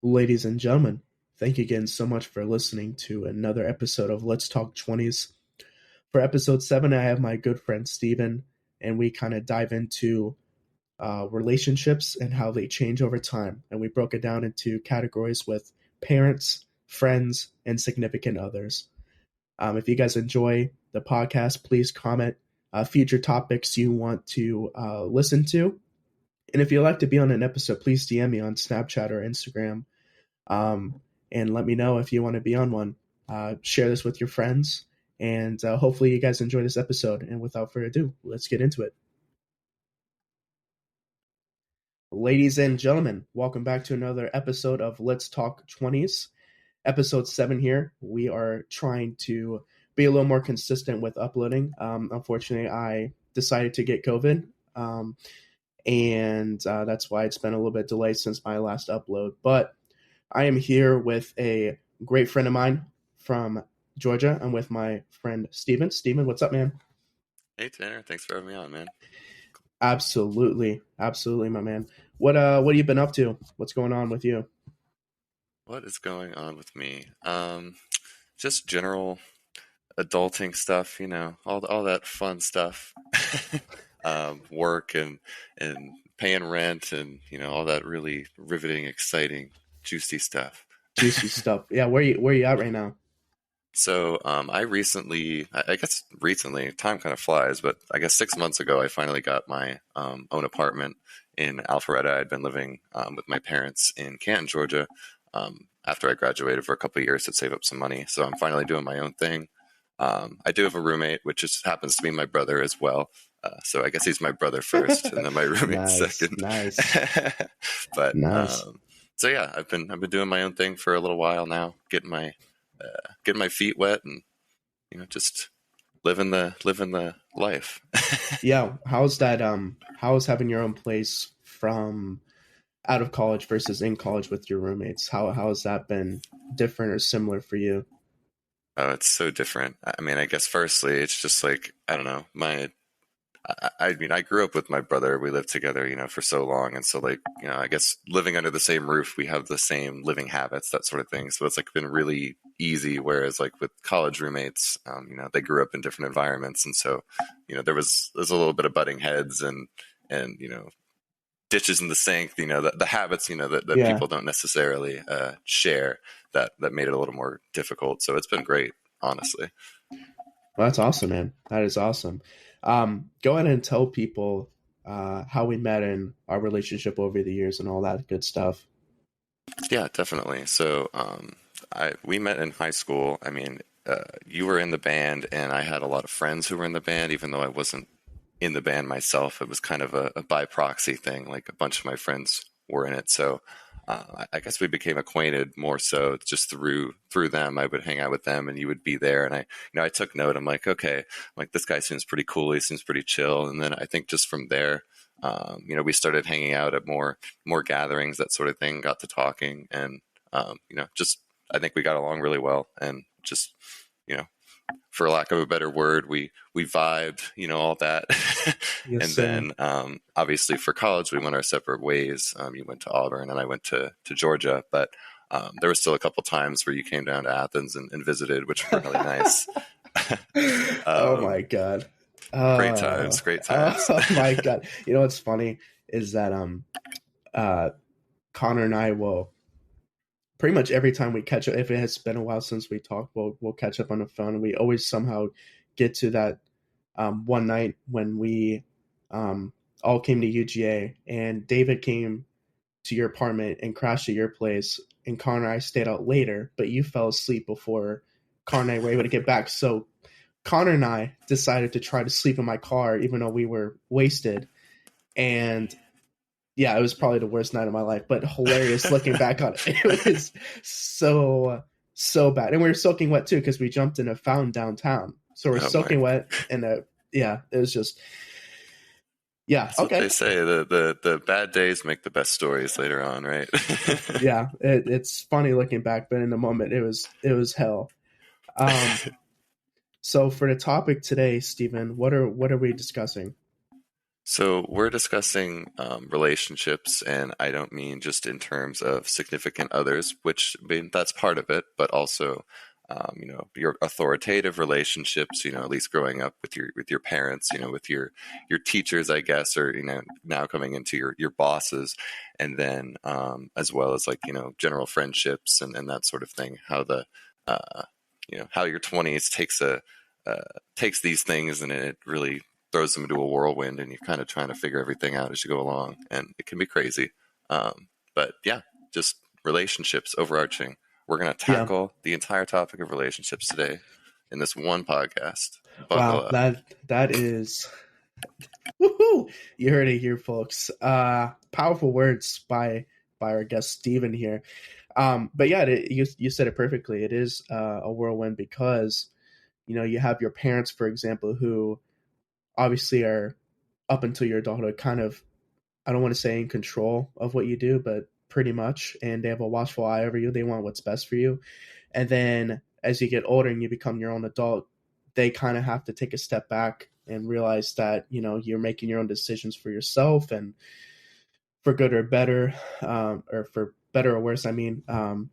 Ladies and gentlemen, thank you again so much for listening to another episode of Let's Talk 20's. For episode 7, I have my good friend Steven, and we kind of dive into relationships and how they change over time. And we broke it down into categories with parents, friends, and significant others. If you guys enjoy the podcast, please comment future topics you want to listen to. And if you'd like to be on an episode, please DM me on Snapchat or Instagram. And let me know if you want to be on one. Share this with your friends, and hopefully you guys enjoy this episode. And without further ado, let's get into it. Ladies and gentlemen, welcome back to another episode of Let's Talk 20's. Episode 7 here. We are trying to be a little more consistent with uploading. Unfortunately, I decided to get COVID, and that's why it's been a little bit delayed since my last upload. But I am here with a great friend of mine from Georgia. I'm with my friend Steven. Steven, what's up, man? Hey, Tanner. Thanks for having me on, man. Absolutely, my man. What have you been up to? What's going on with you? What is going on with me? Just general adulting stuff, all that fun stuff. Work and paying rent and, all that really riveting, exciting, juicy stuff. Juicy stuff. Yeah, where you at right now? So I guess recently, time kind of flies, but I guess 6 months ago, I finally got my own apartment in Alpharetta. I'd been living with my parents in Canton, Georgia, after I graduated for a couple of years to save up some money. So I'm finally doing my own thing. I do have a roommate, which just happens to be my brother as well. So I guess he's my brother first, and then my roommate second. Nice. But nice. So yeah, I've been doing my own thing for a little while now, getting my feet wet, and just living the life. Yeah, how's that? How's having your own place from out of college versus in college with your roommates? How has that been different or similar for you? Oh, it's so different. I mean, I guess firstly, it's just like, I don't know, I grew up with my brother. We lived together, for so long. And so like, I guess living under the same roof, we have the same living habits, that sort of thing. So it's like been really easy. Whereas like with college roommates, they grew up in different environments. And so, there's a little bit of butting heads and, ditches in the sink, the habits, that Yeah. people don't necessarily share that made it a little more difficult. So it's been great, honestly. Well, that's awesome, man. That is awesome. Go ahead and tell people how we met and our relationship over the years and all that good stuff. Yeah, definitely. So we met in high school. I mean, you were in the band, and I had a lot of friends who were in the band, even though I wasn't in the band myself. It was kind of a by proxy thing. Like a bunch of my friends were in it. So I guess we became acquainted more so just through them. I would hang out with them, and you would be there. And I took note. I'm like, okay, this guy seems pretty cool. He seems pretty chill. And then I think just from there, we started hanging out at more gatherings, that sort of thing. Got to talking, and just I think we got along really well, and just for lack of a better word, we vibed, all that. Yes, and sir. then obviously for college, we went our separate ways. You went to Auburn and I went to Georgia, but there were still a couple times where you came down to Athens and visited, which were really nice. Oh my God. Great times. Oh my God. What's funny is that Connor and I will pretty much every time we catch up, if it has been a while since we talked, we'll catch up on the phone, and we always somehow get to that one night when we all came to UGA, and David came to your apartment and crashed at your place, and Connor and I stayed out later, but you fell asleep before Connor and I were able to get back. So Connor and I decided to try to sleep in my car, even though we were wasted. And yeah, it was probably the worst night of my life, but hilarious looking back on it. It was so bad. And we were soaking wet too, because we jumped in a fountain downtown. So we're soaking wet, and it was just, yeah. That's okay. What they say, the bad days make the best stories later on, right? Yeah, it's funny looking back, but in the moment it was hell. So for the topic today, Stephen, what are we discussing? So we're discussing relationships, and I don't mean just in terms of significant others, which I mean that's part of it, but also, your authoritative relationships. At least growing up with your parents, with your teachers, I guess, or now coming into your bosses, and then as well as like general friendships and that sort of thing. How the how your 20s uh, takes these things and it really throws them into a whirlwind, and you're kind of trying to figure everything out as you go along, and it can be crazy. But yeah, just relationships overarching. We're going to Yeah. tackle the entire topic of relationships today in this one podcast. Buckle Wow. up. That is woohoo! You heard it here, folks. Powerful words by our guest Steven here. But yeah, you said it perfectly. It is a whirlwind because you have your parents, for example, who obviously are up until your adulthood kind of, I don't want to say in control of what you do, but pretty much, and they have a watchful eye over you. They want what's best for you. And then as you get older and you become your own adult, they kind of have to take a step back and realize that you're making your own decisions for yourself, and for good or better, or for better or worse, I mean. And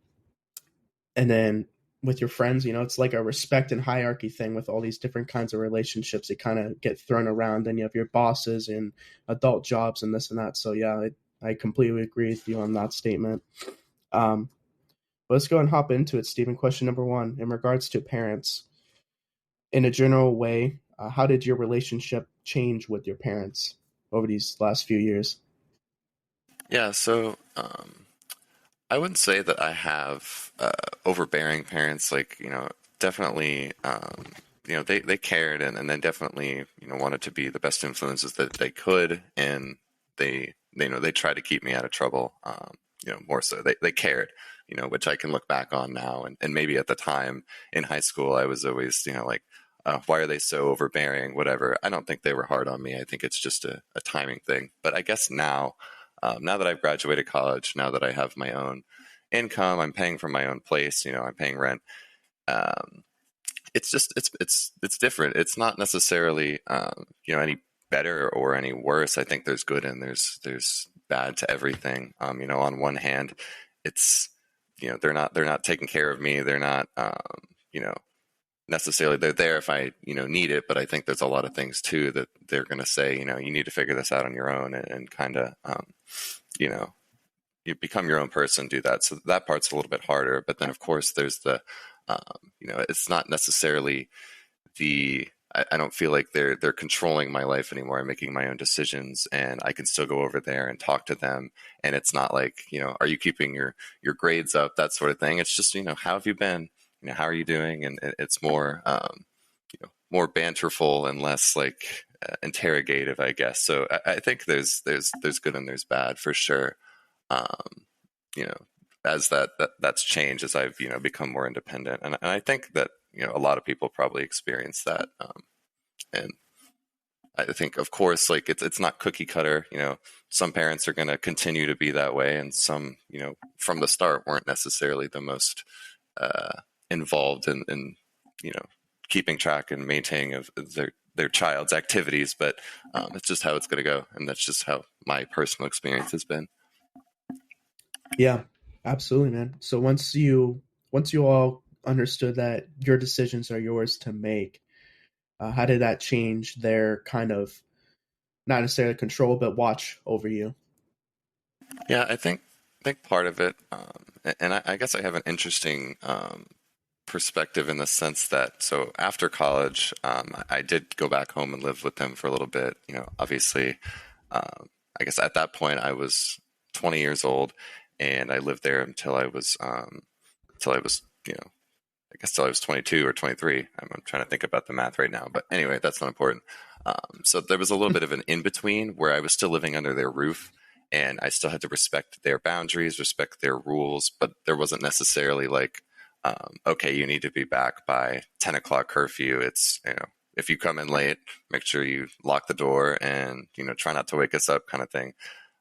then with your friends, it's like a respect and hierarchy thing with all these different kinds of relationships. They kind of get thrown around. Then you have your bosses and adult jobs and this and that. So yeah, I completely agree with you on that statement. Um, but let's go and hop into it, Stephen. Question number one, in regards to parents, in a general way, how did your relationship change with your parents over these last few years? Yeah, so I wouldn't say that I have overbearing parents. Like, definitely, they cared and they definitely, wanted to be the best influences that they could. And they tried to keep me out of trouble. More so they cared, which I can look back on now. And maybe at the time in high school, I was always, like, why are they so overbearing? Whatever. I don't think they were hard on me. I think it's just a timing thing. But I guess now that I've graduated college, now that I have my own income, I'm paying for my own place. I'm paying rent. Um, it's just it's different. It's not necessarily any better or any worse. I think there's good and there's bad to everything. On one hand, it's they're not taking care of me. They're not you know necessarily they're there if I need it. But I think there's a lot of things too that they're going to say. You need to figure this out on your own and kind of you know you become your own person, do that. So that part's a little bit harder. But then, of course, there's it's not necessarily I don't feel like they're controlling my life anymore. I'm making my own decisions, and I can still go over there and talk to them. And it's not like are you keeping your grades up, that sort of thing. It's just how have you been? How are you doing? And it's more more banterful and less like interrogative, I guess. So I think there's good and there's bad for sure. Um, you know, as that's changed as I've become more independent, and I think that a lot of people probably experience that. And I think, of course, like it's not cookie cutter. Some parents are going to continue to be that way, and some from the start weren't necessarily the most involved in you know keeping track and maintaining of their child's activities. But it's just how it's going to go, and that's just how my personal experience has been. Yeah, absolutely, man. So once you all understood that your decisions are yours to make, how did that change their kind of, not necessarily control, but watch over you? Yeah, I think part of it, and I guess I have an interesting perspective in the sense that so after college, I did go back home and live with them for a little bit. Obviously, I guess at that point I was 20 years old, and I lived there until I was I guess till I was 22 or 23. I'm trying to think about the math right now, but anyway, that's not important. So there was a little bit of an in between where I was still living under their roof, and I still had to respect their boundaries, respect their rules, but there wasn't necessarily like, okay, you need to be back by 10 o'clock curfew. It's, if you come in late, make sure you lock the door and, try not to wake us up kind of thing.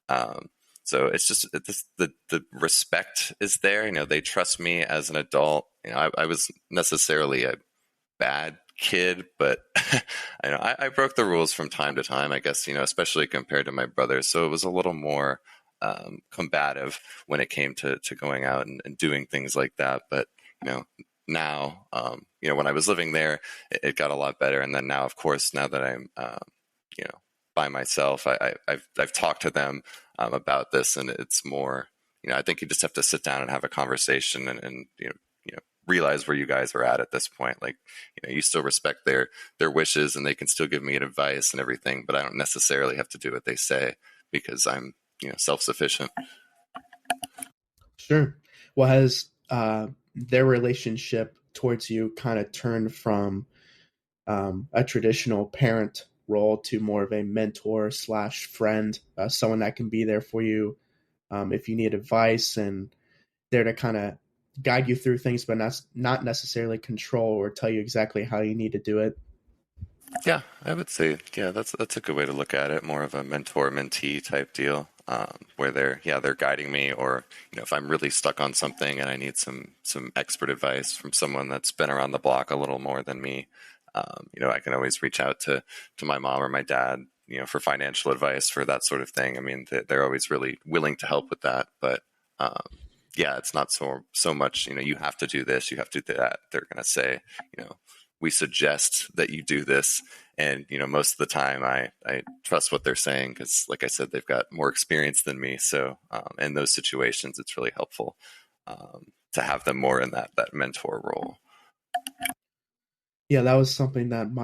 Um, so it's just the respect is there. They trust me as an adult. I was necessarily a bad kid, but I know I broke the rules from time to time, I guess, especially compared to my brothers. So it was a little more combative when it came to going out and doing things like that. But, you know, now, when I was living there, it got a lot better. And then now, of course, now that I'm, you know, by myself, I've talked to them about this, and it's more, I think you just have to sit down and have a conversation and realize where you guys are at this point. Like, you still respect their wishes, and they can still give me advice and everything, but I don't necessarily have to do what they say because I'm, self-sufficient. Sure. Well, has their relationship towards you kind of turned from a traditional parent role to more of a mentor slash friend, someone that can be there for you if you need advice and there to kind of guide you through things, but not necessarily control or tell you exactly how you need to do it? Yeah, I would say, yeah, that's a good way to look at it. More of a mentor mentee type deal, where they're guiding me, or if I'm really stuck on something and I need some expert advice from someone that's been around the block a little more than me, I can always reach out to my mom or my dad, for financial advice for that sort of thing. I mean, they're always really willing to help with that, but yeah, it's not so much, you have to do this, you have to do that. They're going to say, you know, we suggest that you do this. And, most of the time I trust what they're saying because, like I said, they've got more experience than me. So in those situations, it's really helpful to have them more in that mentor role. Yeah, that was something that um,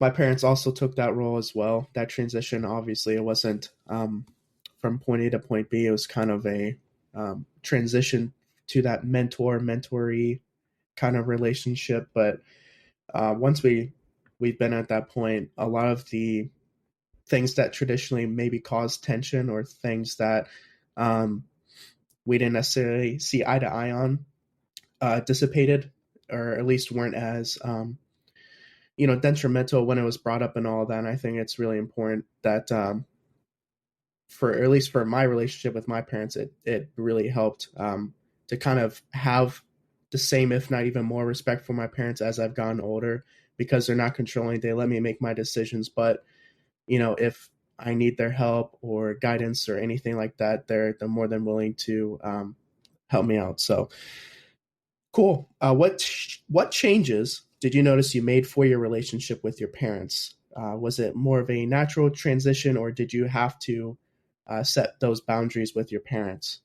my parents also took that role as well. That transition, obviously, it wasn't from point A to point B. It was kind of a transition to that mentoree kind of relationship. But once we've been at that point, a lot of the things that traditionally maybe cause tension or things that um, we didn't necessarily see eye to eye on dissipated, or at least weren't as detrimental when it was brought up and all that. And I think it's really important that for at least for my relationship with my parents, it really helped to kind of have the same, if not even more, respect for my parents as I've gotten older because they're not controlling. They let me make my decisions, but if I need their help or guidance or anything like that, they're more than willing to help me out. So cool. What changes did you notice you made for your relationship with your parents? Was it more of a natural transition, or did you have to set those boundaries with your parents?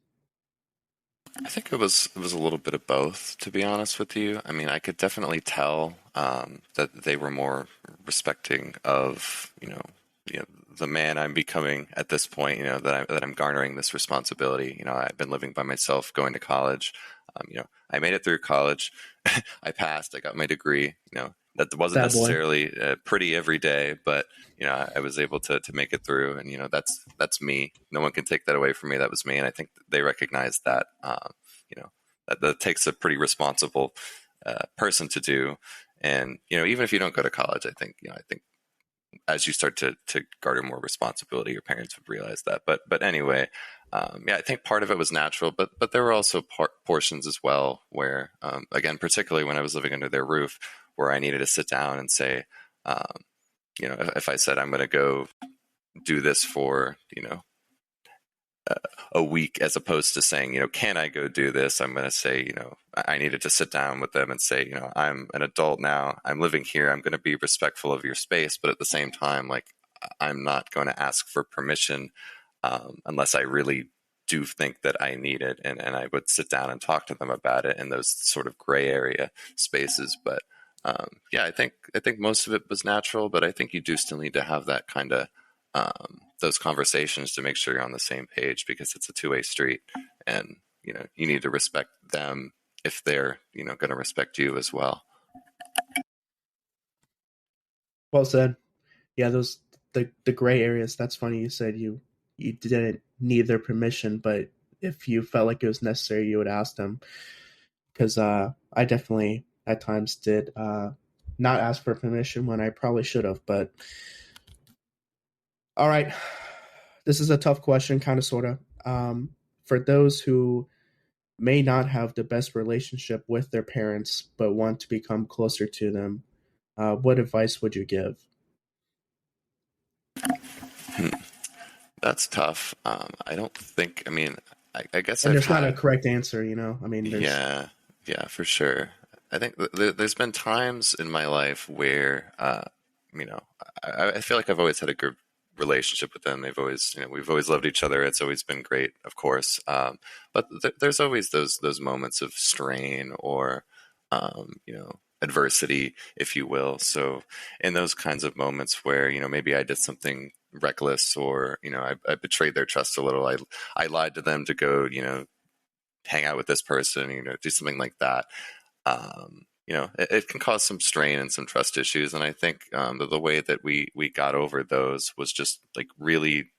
I think it was a little bit of both, to be honest with you. I mean, I could definitely tell that they were more respecting of the man I'm becoming at this point. That I'm garnering this responsibility. I've been living by myself, going to college. I made it through college. I passed. I got my degree. That wasn't That boy. necessarily pretty every day, but I was able to make it through, and that's me. No one can take that away from me. That was me, and I think they recognize that. That takes a pretty responsible person to do, and even if you don't go to college, I think as you start to garner more responsibility, your parents would realize that. But anyway, yeah, I think part of it was natural, but there were also portions as well where, again, particularly when I was living under their roof, where I needed to sit down and say, if I said I'm going to go do this for a week, as opposed to saying, can I go do this? I'm going to say, I needed to sit down with them and say, I'm an adult now. I'm living here. I'm going to be respectful of your space, but at the same time, like, I'm not going to ask for permission unless I really do think that I need it. And I would sit down and talk to them about it in those sort of gray area spaces. But yeah, I think most of it was natural, but I think you do still need to have that kind of those conversations to make sure you're on the same page, because it's a two-way street, and you need to respect them if they're going to respect you as well. Well said. Yeah, those the gray areas. That's funny. You said you didn't need their permission, but if you felt like it was necessary, you would ask them. Because I definitely at times did not ask for permission when I probably should have. But all right, this is a tough question, kind of, sort of. For those who may not have the best relationship with their parents but want to become closer to them. What advice would you give? Hmm. That's tough. I don't think, I mean, I guess And I've there's not a had, correct answer, you know? I mean, there's yeah, yeah, for sure. I think there's been times in my life where, you know, I feel like I've always had a good relationship with them. They've always, we've always loved each other. It's always been great, of course. But there's always those moments of strain or, adversity, if you will. So in those kinds of moments where, maybe I did something reckless or, I betrayed their trust a little. I lied to them to go, hang out with this person, do something like that. It can cause some strain and some trust issues. And I think the way that we got over those was just like really,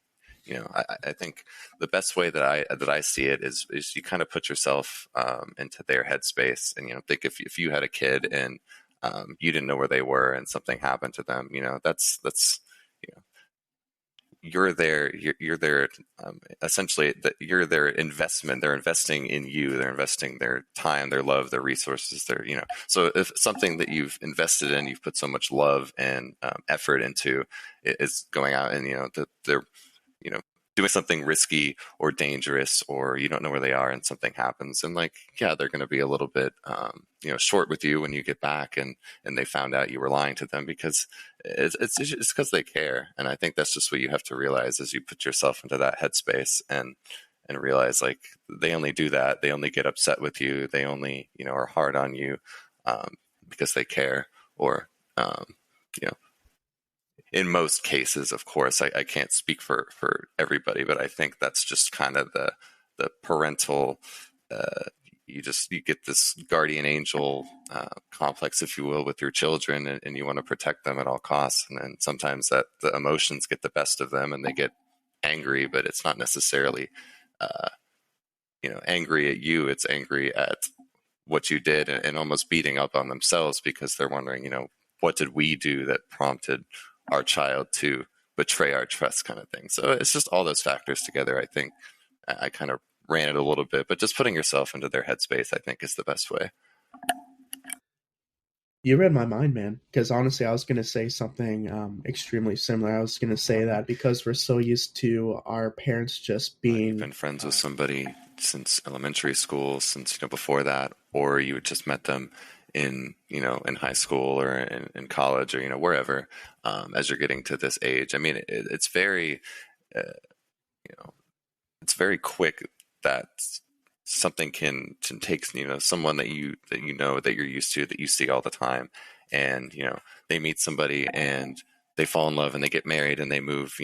I think the best way that I see it is you kind of put yourself into their headspace, and think if you had a kid and you didn't know where they were and something happened to them, that's you know you're there essentially that you're their investment. They're investing in you. They're investing their time, their love, their resources, so if something that you've invested in, you've put so much love and effort into, is going out and they're you know doing something risky or dangerous, or you don't know where they are and something happens, and like, yeah, they're going to be a little bit short with you when you get back, and they found out you were lying to them, because it's because they care. And I think that's just what you have to realize as you put yourself into that headspace, and realize, like, they only do that, they only get upset with you, they only are hard on you because they care. Or you know in most cases, of course, I can't speak for everybody, but I think that's just kind of the parental. Uh, you get this guardian angel complex, if you will, with your children, and you want to protect them at all costs. And then sometimes that the emotions get the best of them, and they get angry, but it's not necessarily uh, angry at you. It's angry at what you did, and almost beating up on themselves, because they're wondering, what did we do that prompted our child to betray our trust, kind of thing. So it's just all those factors together. I think I kind of ran it a little bit, but just putting yourself into their headspace, I think, is the best way. You read my mind, man. Because honestly, I was going to say something extremely similar. I was going to say that because we're so used to our parents just You've being been friends with somebody since elementary school, since before that, or you had just met them in high school or in college, or wherever, as you're getting to this age. I mean, it's very uh, you know it's very quick that something can take someone that you're used to, that you see all the time, and they meet somebody and they fall in love and they get married and they move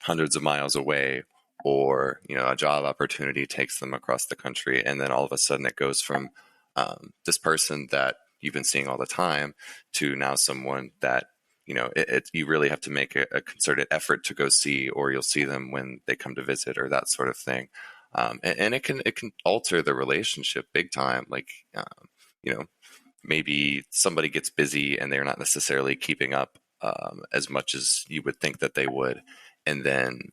hundreds of miles away, or a job opportunity takes them across the country, and then all of a sudden it goes from this person that you've been seeing all the time to now someone that you really have to make a concerted effort to go see, or you'll see them when they come to visit, or that sort of thing. And it can alter the relationship big time. Like, you know, maybe somebody gets busy and they're not necessarily keeping up as much as you would think that they would, and then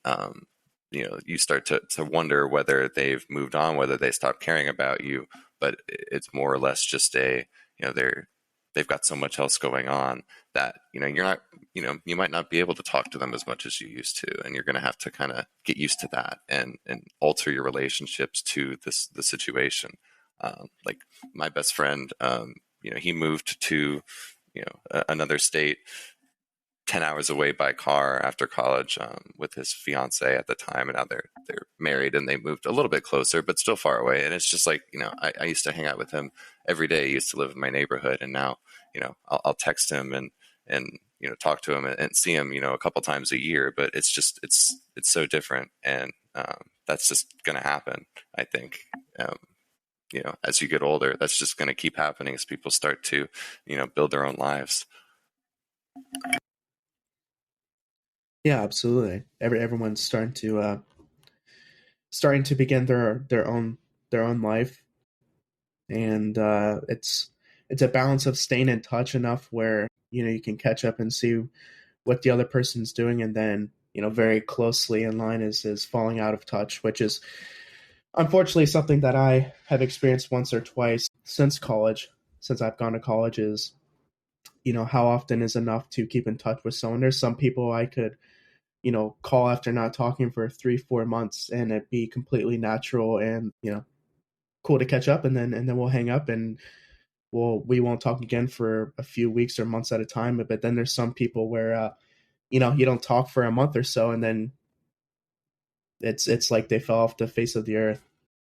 you start to wonder whether they've moved on, whether they stopped caring about you. But it's more or less just they've got so much else going on that you're not you might not be able to talk to them as much as you used to, and you're going to have to kind of get used to that, and alter your relationships to the situation. Like my best friend, he moved to another state 10 hours away by car after college, with his fiance at the time, and now they're married, and they moved a little bit closer but still far away. And it's just like, I used to hang out with him every day. He used to live in my neighborhood, and now I'll text him and talk to him and see him a couple times a year. But it's so different, and that's just going to happen, I think. As you get older, that's just going to keep happening as people start to build their own lives. yeah, absolutely. Everyone's starting to begin their own life, and it's a balance of staying in touch enough where you can catch up and see what the other person's doing, and then very closely in line is falling out of touch, which is Unfortunately, something that I have experienced once or twice since college, since I've gone to college, is how often is enough to keep in touch with someone. There's some people I could call after not talking for 3 4 months, and it'd be completely natural and cool to catch up, and then we'll hang up, and we won't talk again for a few weeks or months at a time. But then there's some people where you don't talk for a month or so, and then it's like they fell off the face of the earth,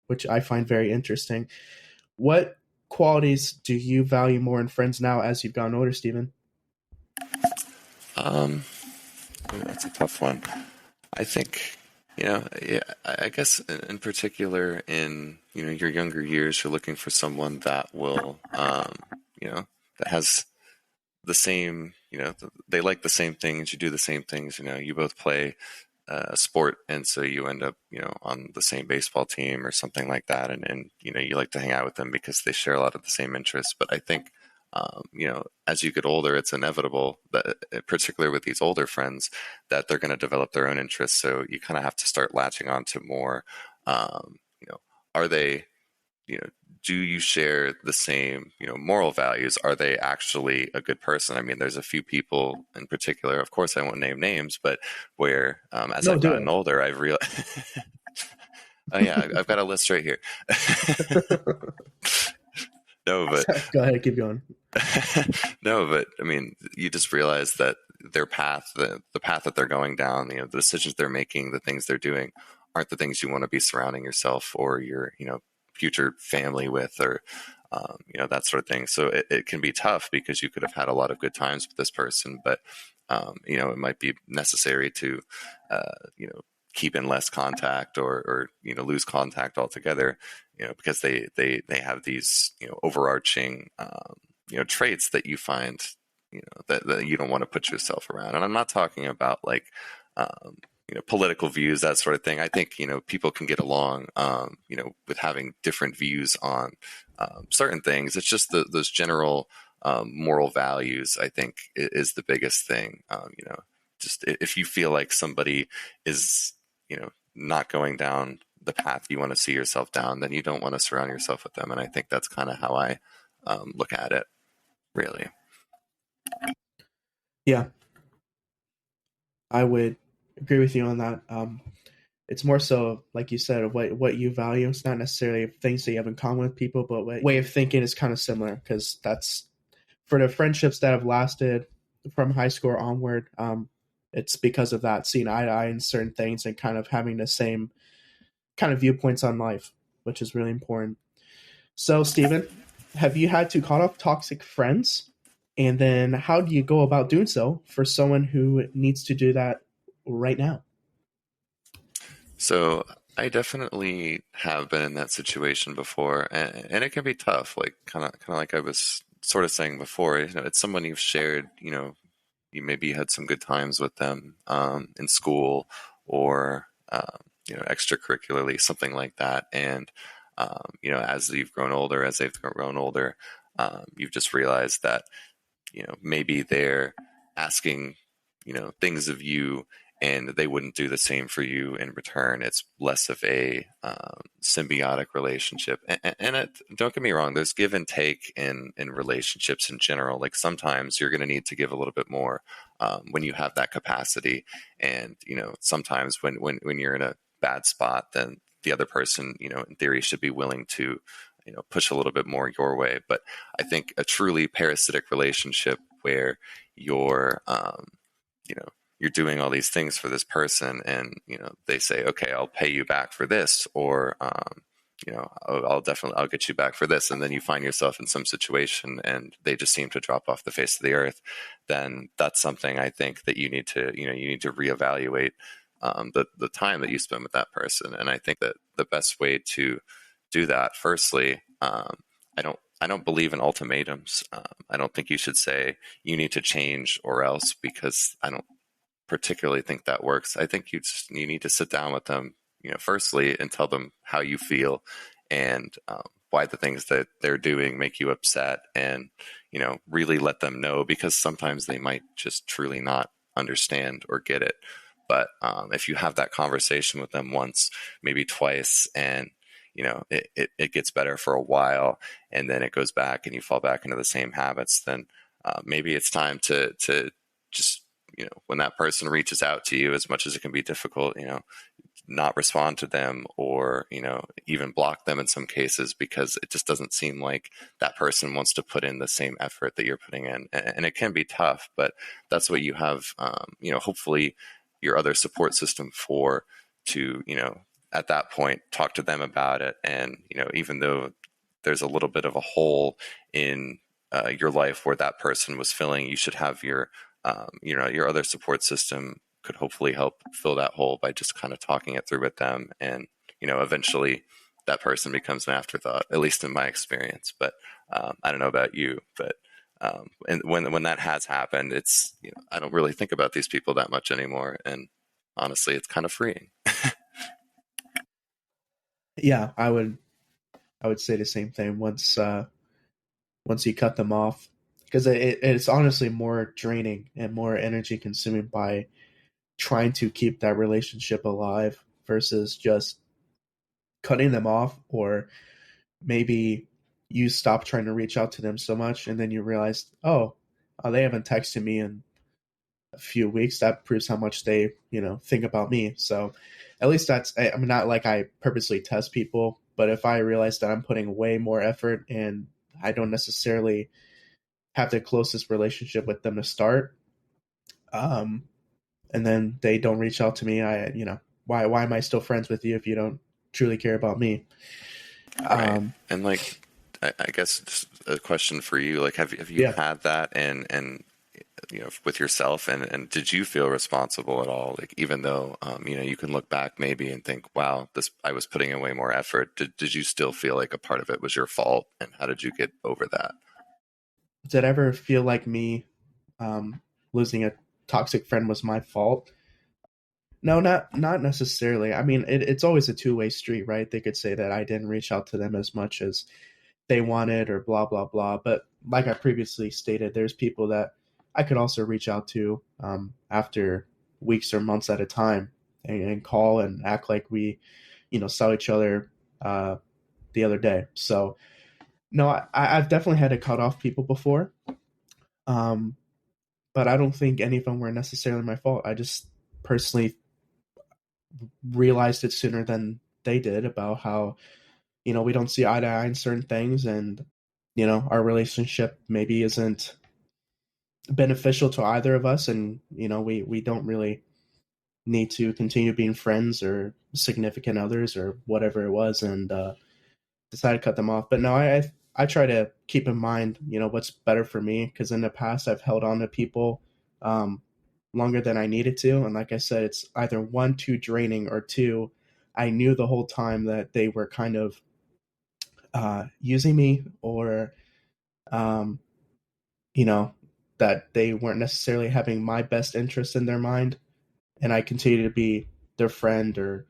which I find very interesting. What qualities do you value more in friends now as you've gotten older, Stephen? Um, that's a tough one. I think, yeah, I guess in particular in, your younger years, you're looking for someone that will, that has the same, they like the same things, you do the same things, you both play a sport, and so you end up, on the same baseball team or something like that, and you like to hang out with them because they share a lot of the same interests. But I think, as you get older, it's inevitable that, particularly with these older friends, that they're going to develop their own interests. So you kind of have to start latching on to more. Are they, you know, do you share the same, moral values? Are they actually a good person? I mean, there's a few people in particular, of course, I won't name names, but where, as No, I've do gotten it. older, I've realized, oh yeah, I've got a list right here. No, but Sorry, go ahead, keep going. no, but I mean, you just realize that their path, the path that they're going down, the decisions they're making, the things they're doing, aren't the things you want to be surrounding yourself or your, future family with, or that sort of thing. So it can be tough because you could have had a lot of good times with this person, but it might be necessary to, keep in less contact, or lose contact altogether, because they have these, overarching, traits that you find, that you don't want to put yourself around. And I'm not talking about like, political views, that sort of thing. I think, people can get along, with having different views on, certain things. It's just those general, moral values, I think, is the biggest thing. Just if you feel like somebody is, not going down the path you want to see yourself down, then you don't want to surround yourself with them. And I think that's kind of how I, look at it, really. Yeah, I would agree with you on that. It's more so, like you said, of what you value. It's not necessarily things that you have in common with people, but way of thinking is kind of similar, because that's for the friendships that have lasted from high school onward. It's because of that, seeing eye to eye in certain things and kind of having the same kind of viewpoints on life, which is really important. So, Stephen, have you had to cut off toxic friends? And then how do you go about doing so for someone who needs to do that right now? So I definitely have been in that situation before, and it can be tough. Like kind of like I was sort of saying before. It's someone you've shared. You maybe had some good times with them, in school, or, extracurricularly, something like that. And as you've grown older, as they've grown older, you've just realized that, maybe they're asking, things of you, and they wouldn't do the same for you in return. It's less of a, symbiotic relationship. Don't get me wrong, there's give and take in relationships in general. Like sometimes you're going to need to give a little bit more, when you have that capacity. And, sometimes when you're in a bad spot, then the other person, in theory, should be willing to, push a little bit more your way. But I think a truly parasitic relationship where you're, you know, you're doing all these things for this person, and they say, okay, I'll pay you back for this, or I'll get you back for this, and then you find yourself in some situation and they just seem to drop off the face of the earth. Then that's something I think that you need to, reevaluate, the time that you spend with that person. And I think that the best way to do that, firstly, I don't believe in ultimatums. I don't think you should say you need to change or else, because I don't particularly think that works. I think you need to sit down with them, firstly, and tell them how you feel, and, why the things that they're doing make you upset, and really let them know, because sometimes they might just truly not understand or get it. But if you have that conversation with them once, maybe twice, and it gets better for a while and then it goes back and you fall back into the same habits, then maybe it's time to just, when that person reaches out to you, as much as it can be difficult, not respond to them, or even block them in some cases, because it just doesn't seem like that person wants to put in the same effort that you're putting in. And it can be tough, but that's what you have, hopefully your other support system for, to at that point talk to them about it. And even though there's a little bit of a hole in your life where that person was filling, you should have your other support system could hopefully help fill that hole by just kind of talking it through with them. And eventually that person becomes an afterthought, at least in my experience. But I don't know about you, but and when that has happened, it's I don't really think about these people that much anymore, and honestly it's kind of freeing. Yeah, I would say the same thing. Once you cut them off, because it's honestly more draining and more energy consuming by trying to keep that relationship alive versus just cutting them off. Or maybe you stop trying to reach out to them so much and then you realize, oh, they haven't texted me in a few weeks. That proves how much they think about me. So at least I'm not like I purposely test people, but if I realize that I'm putting way more effort and I don't necessarily have the closest relationship with them to start, um and then they don't reach out to me, why am I still friends with you if you don't truly care about me? Right. um And like, I guess just a question for you, like, have you yeah. had that, and with yourself, and did you feel responsible at all? Like, even though, you can look back maybe and think, wow, this, I was putting in way more effort. Did you still feel like a part of it was your fault? And how did you get over that? Did it ever feel like me losing a toxic friend was my fault? No, not necessarily. I mean, it's always a two-way street, right? They could say that I didn't reach out to them as much as they wanted, or blah blah blah. But like I previously stated, there's people that I could also reach out to after weeks or months at a time, and call and act like we saw each other uh, the other day. So no, I've definitely had to cut off people before, um, but I don't think any of them were necessarily my fault. I just personally realized it sooner than they did about how we don't see eye to eye in certain things, and our relationship maybe isn't beneficial to either of us, and we don't really need to continue being friends or significant others or whatever it was, and decided to cut them off. But no, I try to keep in mind what's better for me, because in the past I've held on to people um, longer than I needed to, and like I said, it's either one, too draining, or two, I knew the whole time that they were kind of using me, or um, you know that they weren't necessarily having my best interest in their mind, and I continue to be their friend or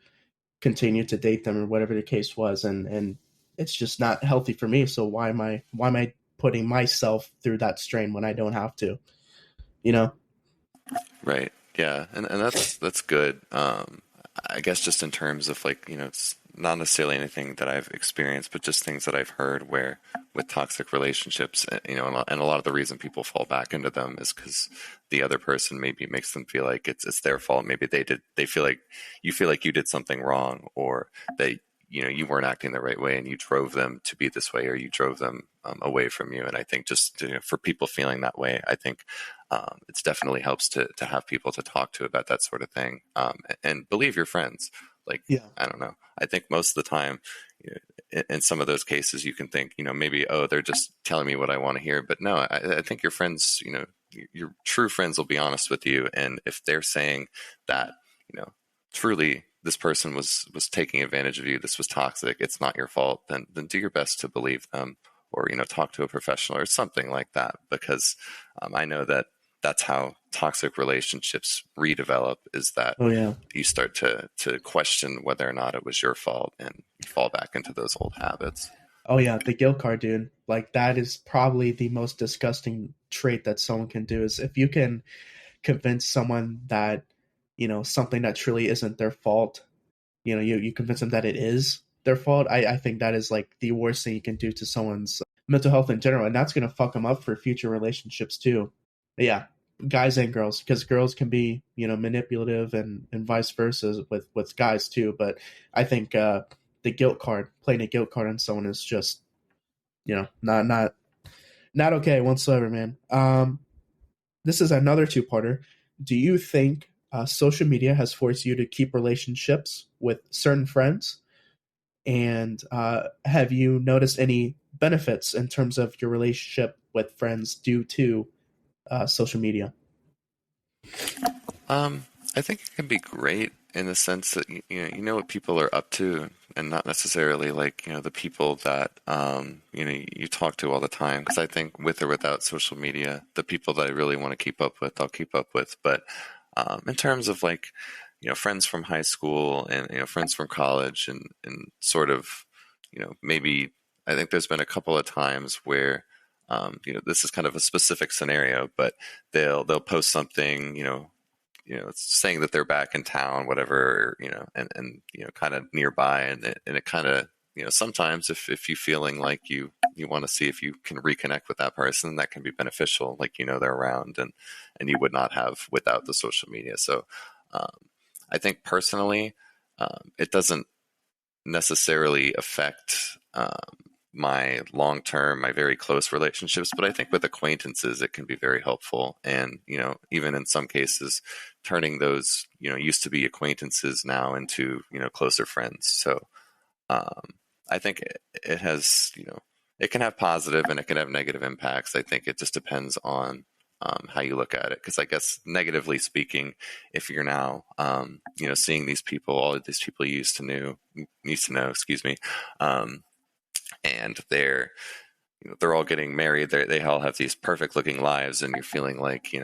continue to date them or whatever the case was, and it's just not healthy for me. So why am I putting myself through that strain when I don't have to? You know? Right. Yeah. And that's good. I guess just in terms of, like, it's not necessarily anything that I've experienced, but just things that I've heard where with toxic relationships, and a lot of the reason people fall back into them is because the other person maybe makes them feel like it's their fault. Maybe they feel like you did something wrong, or that you weren't acting the right way and you drove them to be this way, or you drove them away from you. And I think just for people feeling that way, I think it definitely helps to have people to talk to about that sort of thing, and believe your friends. Like, Yeah. I don't know. I think most of the time, in some of those cases, you can think, maybe, oh, they're just telling me what I want to hear. But no, I think your friends, your true friends will be honest with you. And if they're saying that, truly this person was taking advantage of you, this was toxic, it's not your fault, then do your best to believe them, or talk to a professional or something like that, because I know that that's how toxic relationships redevelop, is that Oh yeah. you start to question whether or not it was your fault, and you fall back into those old habits. Oh yeah, the guilt card, dude. Like that is probably the most disgusting trait that someone can do, is if you can convince someone that something that truly isn't their fault, you convince them that it is, their fault, I think that is like the worst thing you can do to someone's mental health in general, and that's gonna fuck them up for future relationships too. But yeah, guys and girls, because girls can be, manipulative, and vice versa with guys too. But I think the guilt card, playing a guilt card on someone, is just, not okay whatsoever, man. This is another two-parter. Do you think social media has forced you to keep relationships with certain friends? And have you noticed any benefits in terms of your relationship with friends due to social media? I think it can be great in the sense that you know what people are up to, and not necessarily like the people that you talk to all the time. Because I think with or without social media, the people that I really want to keep up with, I'll keep up with. But in terms of like friends from high school and friends from college and sort of maybe I think there's been a couple of times where this is kind of a specific scenario, but they'll post something saying that they're back in town, whatever, and kind of nearby, and it kind of sometimes if you feeling like you want to see if you can reconnect with that person, that can be beneficial, like they're around, and you would not have without the social media. So um, I think personally, it doesn't necessarily affect my long term, my very close relationships, but I think with acquaintances, it can be very helpful. And, even in some cases, turning those, used to be acquaintances now into, closer friends. So I think it has, it can have positive and it can have negative impacts. I think it just depends on how you look at it. Because I guess negatively speaking, if you're now, seeing these people, all of these people you used to know, excuse me, and they're all getting married. They all have these perfect looking lives, and you're feeling like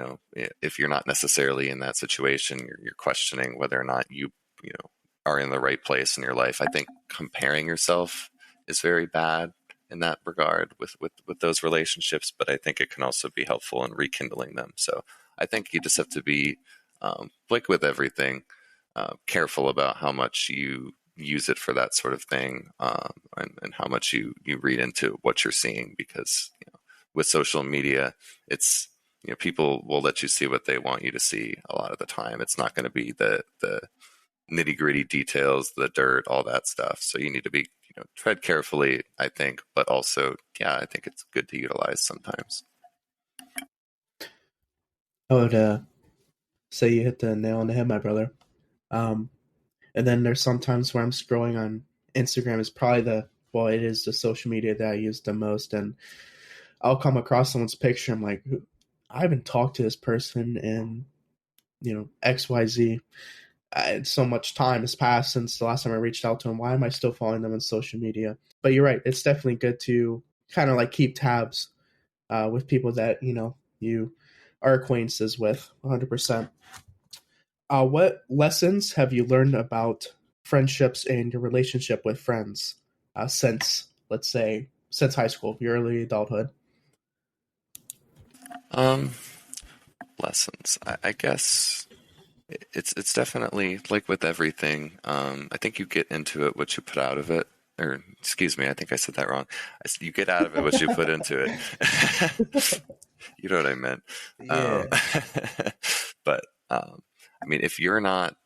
if you're not necessarily in that situation, you're questioning whether or not you know are in the right place in your life. I think comparing yourself is very bad in that regard with those relationships, but I think it can also be helpful in rekindling them. So I think you just have to be like with everything, careful about how much you use it for that sort of thing, and how much you read into what you're seeing, because with social media, it's people will let you see what they want you to see a lot of the time. It's not going to be the nitty gritty details, the dirt, all that stuff. So you need to be tread carefully, I think, but also yeah, I think it's good to utilize sometimes. I would say you hit the nail on the head, my brother. Um, and then there's sometimes where I'm scrolling on Instagram. Is probably it is the social media that I use the most, and I'll come across someone's picture. I'm like, I haven't talked to this person in XYZ. So much time has passed since the last time I reached out to them. Why am I still following them on social media? But you're right. It's definitely good to kind of like keep tabs with people that you are acquaintances with. 100%. What lessons have you learned about friendships and your relationship with friends since, let's say, since high school, your early adulthood? Um, Lessons. I guess it's definitely like with everything. I think you get into it what you put out of it. Or excuse me, I think I said that wrong. You get out of it what you put into it. You know what I meant. Um, Yeah. but I mean, if you're not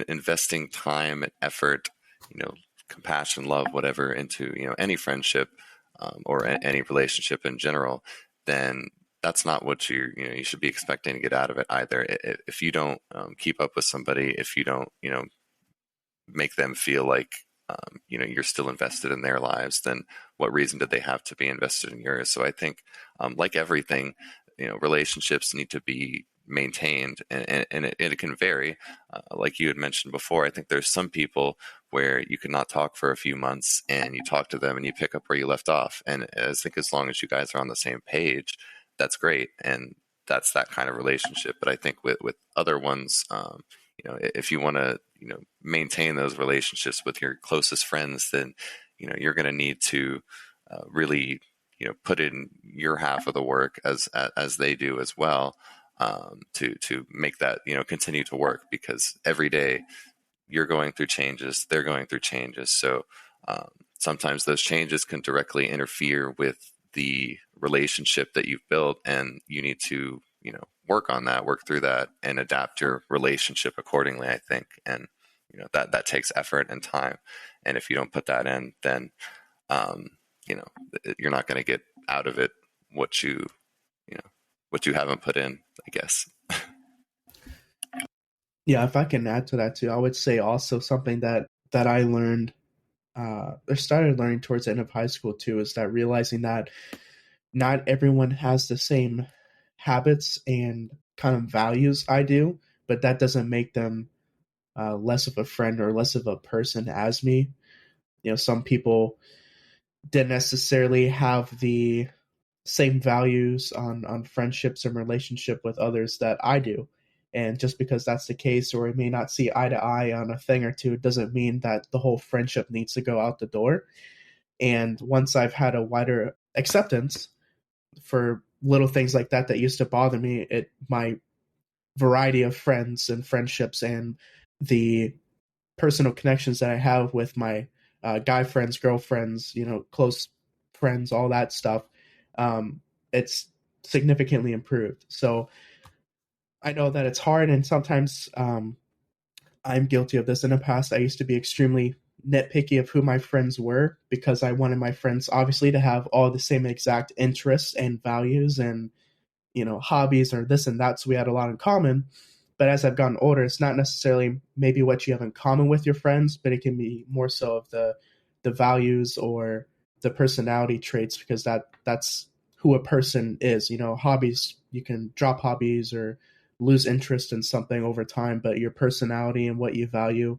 investing time and effort, compassion, love, whatever, into any friendship, or any relationship in general, then that's not what you should be expecting to get out of it either. If you don't keep up with somebody, if you don't make them feel like you're still invested in their lives, then what reason did they have to be invested in yours? So I think, like everything, relationships need to be maintained, and it can vary. Like you had mentioned before, I think there's some people where you could not talk for a few months, and you talk to them and you pick up where you left off. And I think as long as you guys are on the same page, that's great, and that's that kind of relationship. But I think with other ones, if you want to maintain those relationships with your closest friends, then you're going to need to really put in your half of the work as they do as well, to make that continue to work, because every day you're going through changes, they're going through changes. So sometimes those changes can directly interfere with the relationship that you've built, and you need to, work on that, work through that, and adapt your relationship accordingly, I think. And, that takes effort and time. And if you don't put that in, then, um, you know, you're not going to get out of it what you know, what you haven't put in, I guess. Yeah, if I can add to that too, I would say also something that I learned, or started learning towards the end of high school too, is that realizing that not everyone has the same habits and kind of values I do, but that doesn't make them less of a friend or less of a person as me. Some people didn't necessarily have the same values on friendships and relationship with others that I do. And just because that's the case, or we may not see eye to eye on a thing or two, doesn't mean that the whole friendship needs to go out the door. And once I've had a wider acceptance for little things like that that used to bother me, my variety of friends and friendships and the personal connections that I have with my guy friends, girlfriends, close friends, all that stuff, it's significantly improved. So I know that it's hard, and sometimes I'm guilty of this. In the past, I used to be extremely nitpicky of who my friends were because I wanted my friends obviously to have all the same exact interests and values and hobbies or this and that, so we had a lot in common. But as I've gotten older, it's not necessarily maybe what you have in common with your friends, but it can be more so of the values or the personality traits, because that's who a person is. Hobbies, you can drop hobbies or lose interest in something over time, but your personality and what you value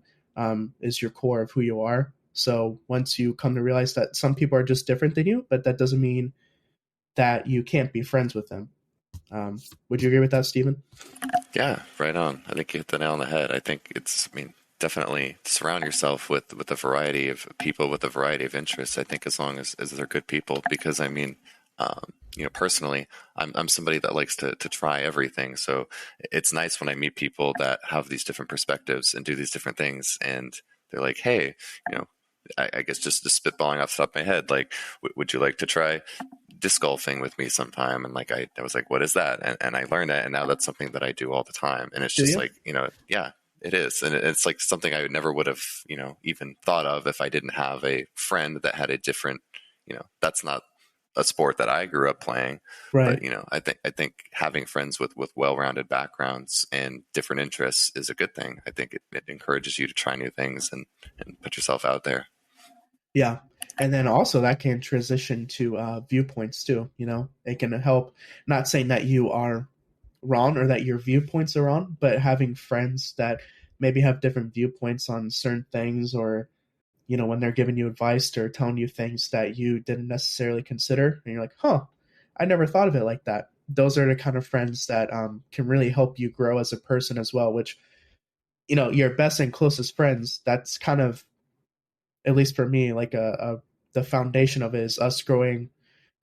is your core of who you are. So once you come to realize that some people are just different than you, but that doesn't mean that you can't be friends with them. Would you agree with that, Stephen? Yeah, right on. I think you hit the nail on the head. I think I mean, definitely surround yourself with a variety of people with a variety of interests. I think as long as they're good people, because I mean, personally, I'm somebody that likes to try everything. So it's nice when I meet people that have these different perspectives and do these different things, and they're like, hey, you know, I guess just spitballing off the top of my head, like, would you like to try disc golfing with me sometime? And like, I was like, what is that? And I learned that, and now that's something that I do all the time. And it's Do just you? like, yeah, it is. And it's like something I never would have, even thought of if I didn't have a friend that had a different, that's not a sport that I grew up playing. But, Right. I think having friends with well-rounded backgrounds and different interests is a good thing. I think it encourages you to try new things and put yourself out there. Yeah. And then also that can transition to viewpoints too. It can help. Not saying that you are wrong or that your viewpoints are wrong, but having friends that maybe have different viewpoints on certain things, or when they're giving you advice or telling you things that you didn't necessarily consider, and you're like, huh, I never thought of it like that. Those are the kind of friends that can really help you grow as a person as well. Which your best and closest friends, that's kind of, at least for me, like the foundation of it is us growing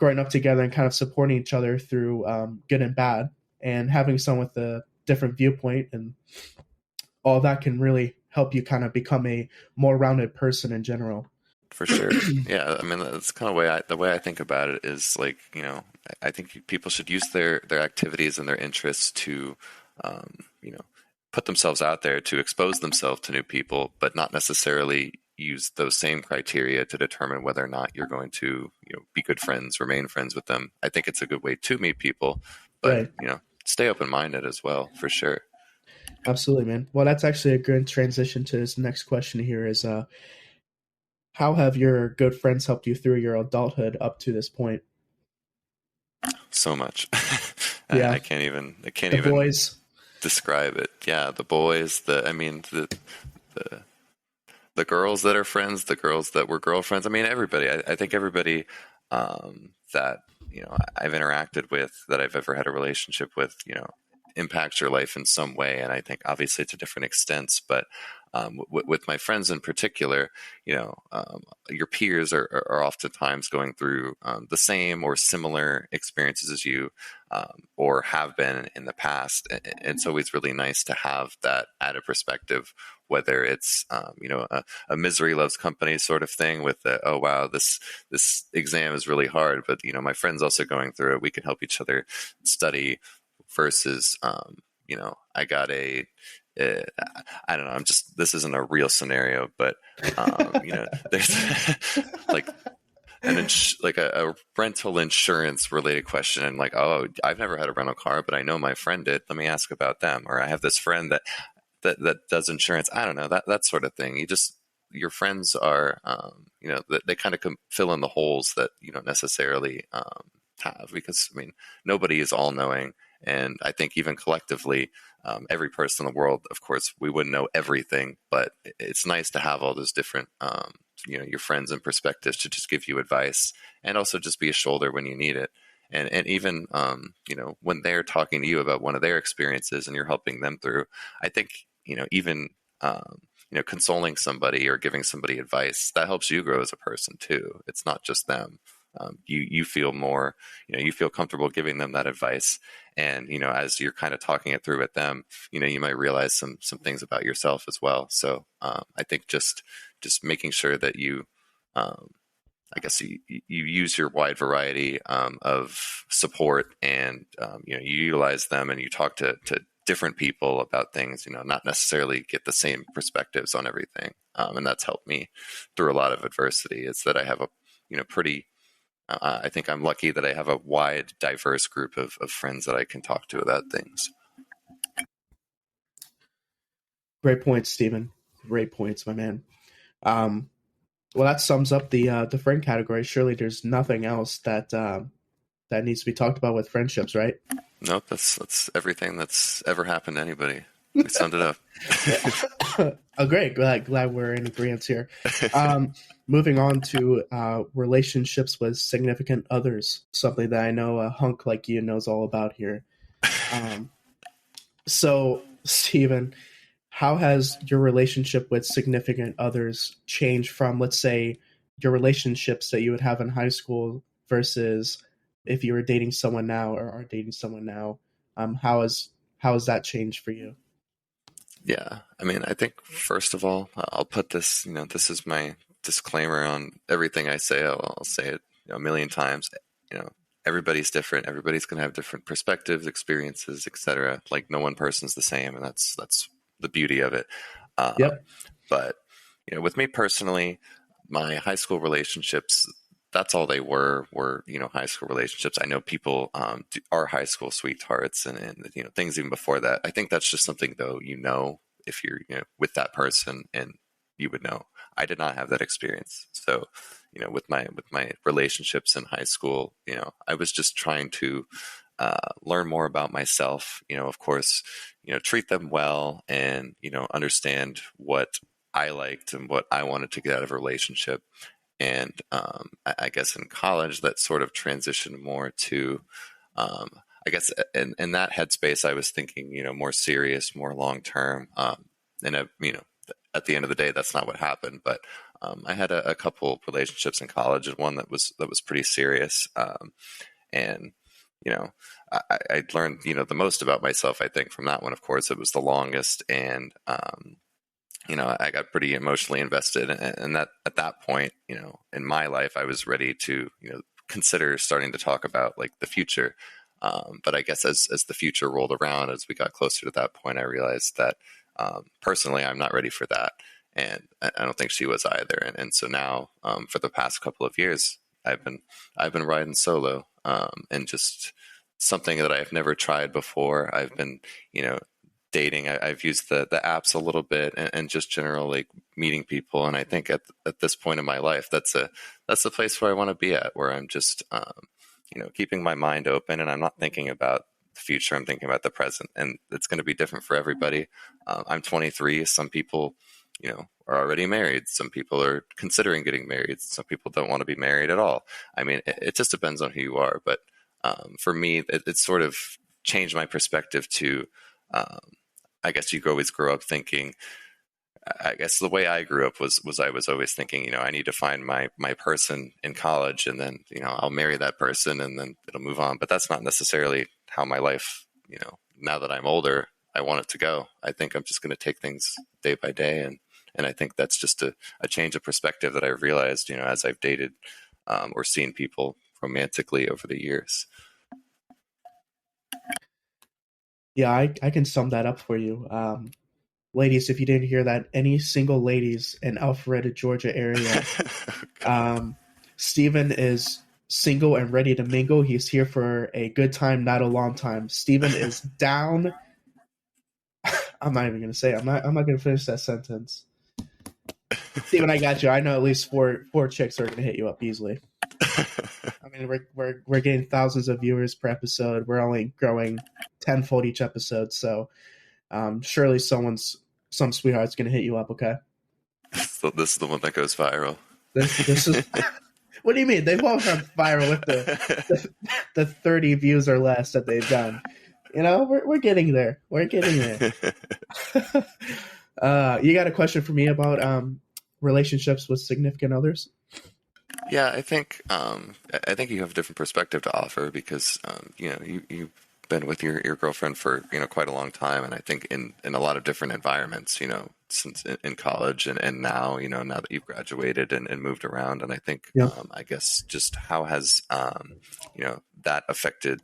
up together and kind of supporting each other through good and bad, and having someone with a different viewpoint and all that can really help you kind of become a more rounded person in general. For sure. Yeah, I mean that's kind of the way I think about it is like, I think people should use their activities and their interests to um, you know, put themselves out there to expose themselves to new people, but not necessarily use those same criteria to determine whether or not you're going to, be good friends, remain friends with them. I think it's a good way to meet people, but, Right. stay open-minded as well, for sure. Absolutely, man. Well, that's actually a good transition to this next question here is how have your good friends helped you through your adulthood up to this point? So much. I Yeah. can't The even boys. describe it. Yeah, the boys, I mean, the the girls that are friends, the girls that were girlfriends. I mean, everybody. I think everybody that I've interacted with, that I've ever had a relationship with, impact your life in some way. And I think obviously to different extents, but with my friends in particular, your peers are oftentimes going through the same or similar experiences as you, or have been in the past. And it's always really nice to have that added perspective, whether it's a misery loves company sort of thing with the, oh wow, this exam is really hard, but my friend's also going through it. We can help each other study versus I got uh, I don't know. I'm just, this isn't a real scenario, but there's like like a rental insurance related question, and like, oh, I've never had a rental car, but I know my friend did. Let me ask about them. Or I have this friend that does insurance. I don't know, that sort of thing. Your friends are, they kind of fill in the holes that you don't necessarily have, because I mean, nobody is all knowing. And I think even collectively, every person in the world, of course, we wouldn't know everything, but it's nice to have all those different, your friends and perspectives to just give you advice, and also just be a shoulder when you need it. And even, when they're talking to you about one of their experiences and you're helping them through, I think, even, consoling somebody or giving somebody advice, that helps you grow as a person too. It's not just them. You feel more, you feel comfortable giving them that advice. And, as you're kind of talking it through with them, you might realize some things about yourself as well. So, I think just making sure that you, I guess you use your wide variety of support, and you utilize them, and you talk to different people about things. Not necessarily get the same perspectives on everything, and that's helped me through a lot of adversity. Is that I have a pretty. I think I'm lucky that I have a wide, diverse group of friends that I can talk to about things. Great points, Stephen. Great points, my man. Um, well, that sums up the friend category. Surely there's nothing else that needs to be talked about with friendships, right? Nope, that's everything that's ever happened to anybody. We summed it up. Oh, great! Glad we're in agreement here. Moving on to relationships with significant others, something that I know a hunk like you knows all about here. Um, so, Stephen, how has your relationship with significant others changed from, let's say, your relationships that you would have in high school versus if you were dating someone now or are dating someone now? How has that changed for you? Yeah, I mean, I think first of all, I'll put this. This is my disclaimer on everything I say. I'll say it a million times. You know, everybody's different. Everybody's going to have different perspectives, experiences, etc. Like no one person's the same, and that's the beauty of it. Yep. But with me personally, my high school relationships, that's all they were high school relationships. I know people are high school sweethearts, and things even before that. I think that's just something though, if you're with that person, and you would know. I did not have that experience. So with my relationships in high school, I was just trying to learn more about myself. Of course, treat them well, and understand what I liked and what I wanted to get out of a relationship. And I guess in college, that sort of transitioned more to, I guess, in that headspace, I was thinking, more serious, more long term. And at the end of the day, that's not what happened. But I had a couple relationships in college, and one that was pretty serious. And I learned the most about myself, I think, from that one. Of course, it was the longest, and I got pretty emotionally invested, and that at that point, in my life, I was ready to, consider starting to talk about like the future. But I guess as the future rolled around, as we got closer to that point, I realized that personally, I'm not ready for that, and I don't think she was either. And so now, for the past couple of years, I've been riding solo, and just something that I've never tried before. I've been, dating. I've used the apps a little bit, and just generally meeting people. And I think at this point in my life, that's the place where I want to be at, where I'm just keeping my mind open, and I'm not thinking about the future. I'm thinking about the present, and it's going to be different for everybody. I'm 23. Some people, are already married. Some people are considering getting married. Some people don't want to be married at all. I mean, it just depends on who you are. But for me, it's sort of changed my perspective to, um, I guess you always grow up thinking, I guess the way I grew up was I was always thinking, I need to find my person in college, and then I'll marry that person, and then it'll move on. But that's not necessarily how my life, now that I'm older, I want it to go. I think I'm just going to take things day by day, and I think that's just a change of perspective that I've realized, as I've dated or seen people romantically over the years. Yeah, I can sum that up for you. Ladies, if you didn't hear that, any single ladies in Alpharetta, Georgia area, God. Steven is single and ready to mingle. He's here for a good time, not a long time. Steven is down. I'm not even gonna say. I'm not gonna finish that sentence. Steven, I got you. I know at least four chicks are gonna hit you up easily. I mean, we're getting thousands of viewers per episode. We're only growing tenfold each episode, so surely some sweetheart's gonna hit you up. Okay, So this is the one that goes viral. this is. What do you mean? They've all gone viral with the 30 views or less that they've done. We're getting there. We're getting there. You got a question for me about relationships with significant others? Yeah, I think you have a different perspective to offer because you've been with your girlfriend for quite a long time, and I think in a lot of different environments, since in college and now now that you've graduated and moved around, and I think Yeah. I guess just how has that affected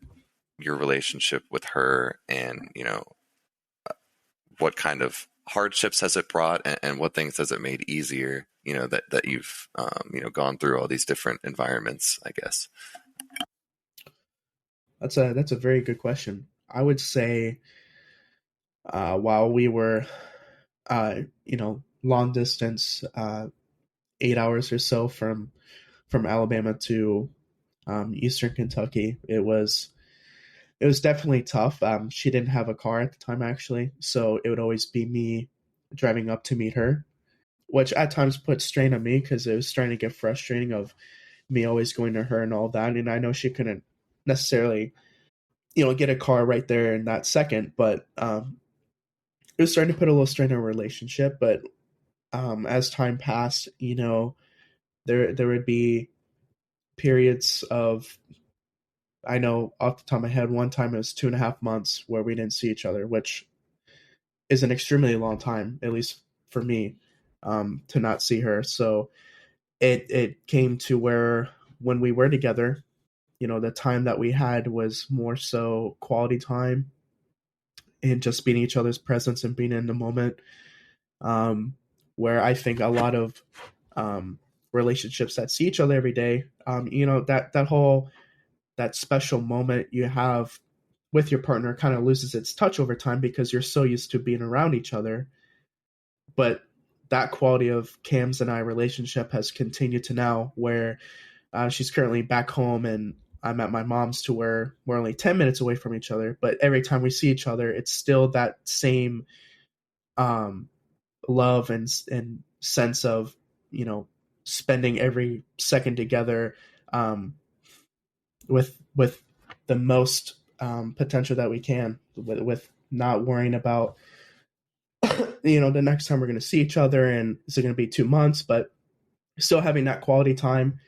your relationship with her, and what kind of hardships has it brought, and what things has it made easier, that you've gone through all these different environments, I guess. That's a very good question. I would say while we were long distance, 8 hours or so from Alabama to Eastern Kentucky, it was definitely tough. She didn't have a car at the time, actually, so it would always be me driving up to meet her, which at times put strain on me because it was starting to get frustrating of me always going to her and all that. And I know she couldn't necessarily, get a car right there in that second, but it was starting to put a little strain on our relationship. But as time passed, there would be periods of, I know off the top of my head, one time it was 2.5 months where we didn't see each other, which is an extremely long time, at least for me, to not see her. So it came to where when we were together, the time that we had was more so quality time and just being each other's presence and being in the moment. Um, where I think a lot of relationships that see each other every day, that special moment you have with your partner kind of loses its touch over time because you're so used to being around each other. But that quality of Cam's and I relationship has continued to now where she's currently back home and I'm at my mom's, to where we're only 10 minutes away from each other. But every time we see each other, it's still that same um, love and sense of, spending every second together um, with the most potential that we can, with not worrying about the next time we're going to see each other and is it going to be 2 months, but still having that quality time,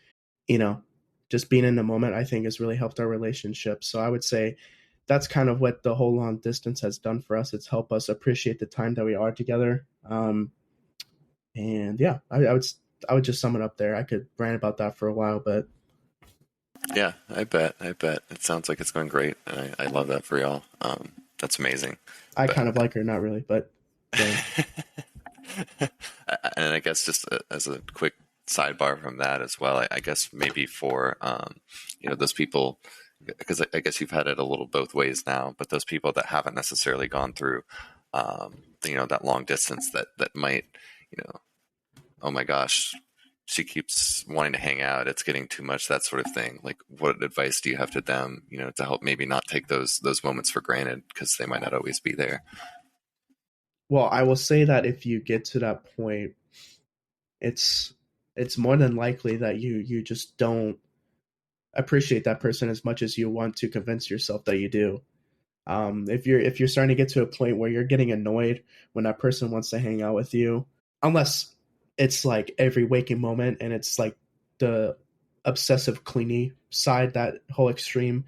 you know, just being in the moment, I think has really helped our relationship. So I would say that's kind of what the whole long distance has done for us. It's helped us appreciate the time that we are together. And yeah, I would just sum it up there. I could rant about that for a while, but Yeah, I bet it sounds like it's going great, and I love that for y'all. That's amazing. I But kind of like her, not really, but going. and I guess just as a quick sidebar from that as well, I guess maybe for those people, because I guess you've had it a little both ways now, but those people that haven't necessarily gone through that long distance, that might, oh my gosh, she keeps wanting to hang out, it's getting too much, that sort of thing. Like, what advice do you have to them, to help maybe not take those moments for granted because they might not always be there? Well, I will say that if you get to that point, it's it's more than likely that you just don't appreciate that person as much as you want to convince yourself that you do. If you're starting to get to a point where you're getting annoyed when that person wants to hang out with you, unless it's like every waking moment and it's like the obsessive clingy side, that whole extreme,